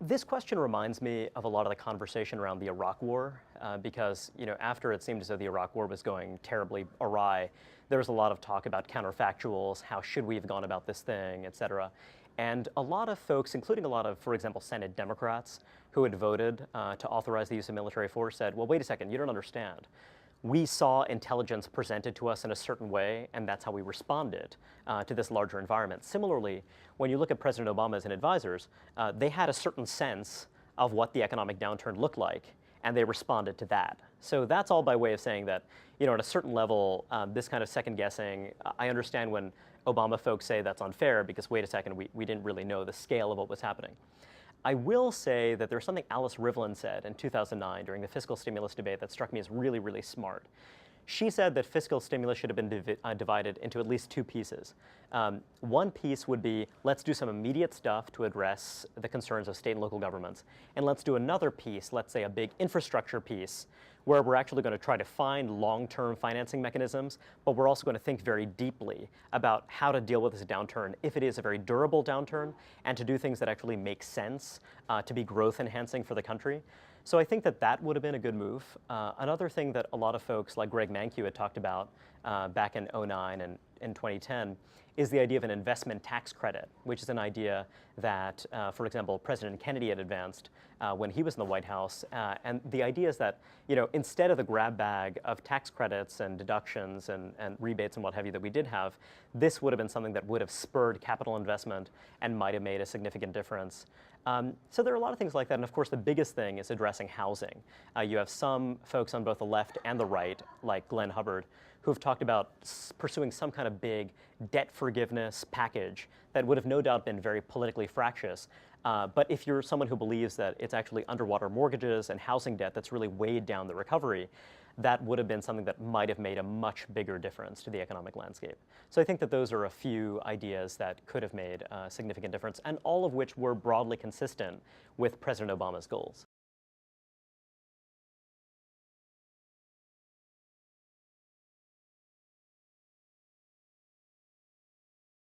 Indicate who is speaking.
Speaker 1: This question reminds me of a lot of the conversation around the Iraq War, because after it seemed as though the Iraq War was going terribly awry, there was a lot of talk about counterfactuals, how should we have gone about this thing, et cetera. And a lot of folks, including a lot of, for example, Senate Democrats who had voted to authorize the use of military force said, well, wait a second, you don't understand. We saw intelligence presented to us in a certain way, and that's how we responded to this larger environment. Similarly, when you look at President Obama and advisors, they had a certain sense of what the economic downturn looked like, and they responded to that. So that's all by way of saying that, at a certain level, this kind of second guessing, I understand when Obama folks say that's unfair because, wait a second, we didn't really know the scale of what was happening. I will say that there's something Alice Rivlin said in 2009 during the fiscal stimulus debate that struck me as really, really smart. She said that fiscal stimulus should have been divided into at least two pieces. One piece would be, let's do some immediate stuff to address the concerns of state and local governments. And let's do another piece, let's say a big infrastructure piece, where we're actually going to try to find long-term financing mechanisms, but we're also going to think very deeply about how to deal with this downturn, if it is a very durable downturn, and to do things that actually make sense to be growth enhancing for the country. So I think that that would have been a good move. Another thing that a lot of folks like Greg Mankiw had talked about back in '09 and in 2010 is the idea of an investment tax credit, which is an idea that, for example, President Kennedy had advanced when he was in the White House. And the idea is that, instead of the grab bag of tax credits and deductions and rebates and what have you that we did have, this would have been something that would have spurred capital investment and might have made a significant difference. So there are a lot of things like that, and of course the biggest thing is addressing housing. You have some folks on both the left and the right, like Glenn Hubbard, who have talked about pursuing some kind of big debt forgiveness package that would have no doubt been very politically fractious. But if you're someone who believes that it's actually underwater mortgages and housing debt that's really weighed down the recovery, that would have been something that might have made a much bigger difference to the economic landscape. So I think that those are a few ideas that could have made a significant difference, and all of which were broadly consistent with President Obama's goals.